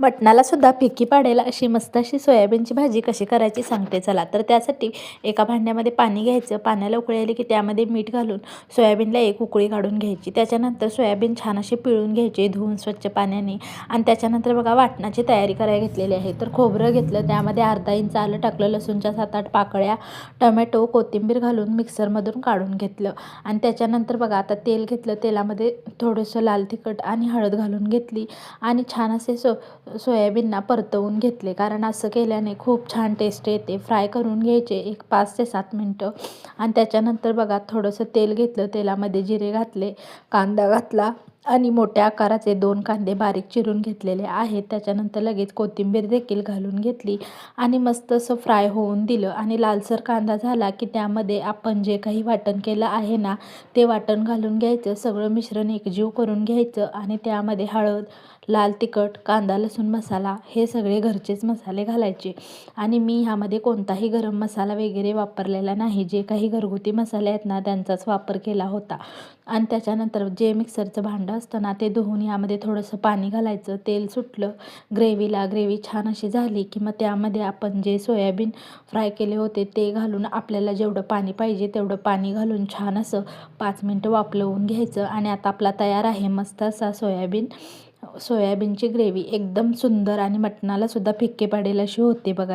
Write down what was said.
मटणाला सुद्धा फिक्की पाडेल अशी मस्त अशी सोयाबीनची भाजी कशी करायची सांगते चला. तर त्यासाठी एका भांड्यामध्ये पाणी घ्यायचं. पाण्याला उकळी आली की त्यामध्ये मीठ घालून सोयाबीनला एक उकळी काढून घ्यायची. त्याच्यानंतर सोयाबीन छान असे पिळून घ्यायचे धुवून स्वच्छ पाण्याने. आणि त्याच्यानंतर बघा वाटणाची तयारी करायला घेतलेली आहे. तर खोबरं घेतलं, त्यामध्ये अर्धा इंच आलं टाकलं, लसूणच्या 7-8 पाकळ्या, टोमॅटो, कोथिंबीर घालून मिक्सरमधून काढून घेतलं. आणि त्याच्यानंतर बघा आता तेल घेतलं, तेलामध्ये थोडंसं लाल तिखट आणि हळद घालून घेतली आणि छान असे सोयाबीनना परतवून घेतले, कारण असं केल्याने खूप छान टेस्ट येते. फ्राय करून घ्यायचे एक 5 ते 7 मिनटं. आणि त्याच्यानंतर बघा थोडंसं तेल घेतलं, तेलामध्ये जिरे घातले, कांदा घातला आणि मोठ्या आकाराचे 2 कांदे बारीक चिरून घेतलेले आहेत. त्याच्यानंतर लगेच कोथिंबीर देखील घालून घेतली आणि मस्त असं फ्राय होऊन दिलं. आणि लालसर कांदा झाला की त्यामध्ये आपण जे काही वाटण केलं आहे ना, ते वाटण घालून घ्यायचं. सगळं मिश्रण एकजीव करून घ्यायचं आणि त्यामध्ये हळद, लाल तिखट, कांदा लसूण मसाला हे सगळे घरचेच मसाले घालायचे. आणि मी ह्यामध्ये कोणताही गरम मसाला वगैरे वापरलेला नाही. जे काही घरगुती मसाले आहेत ना, त्यांचाच वापर केला होता. आणि त्याच्यानंतर जे मिक्सरचं भांडं असतं ना, ते धुवून यामध्ये थोडंसं पाणी घालायचं. तेल सुटलं ग्रेव्हीला, ग्रेव्ही छान अशी झाली की मग त्यामध्ये आपण जे सोयाबीन फ्राय केले होते ते घालून आपल्याला जेवढं पाणी पाहिजे तेवढं पाणी घालून छान असं 5 मिनटं वाफलवून घ्यायचं. आणि आता आपला तयार आहे मस्त असा सोयाबीनची ग्रेव्ही. एकदम सुंदर आणि मटणाला सुद्धा फिक्के पडेल अशी होते बघा.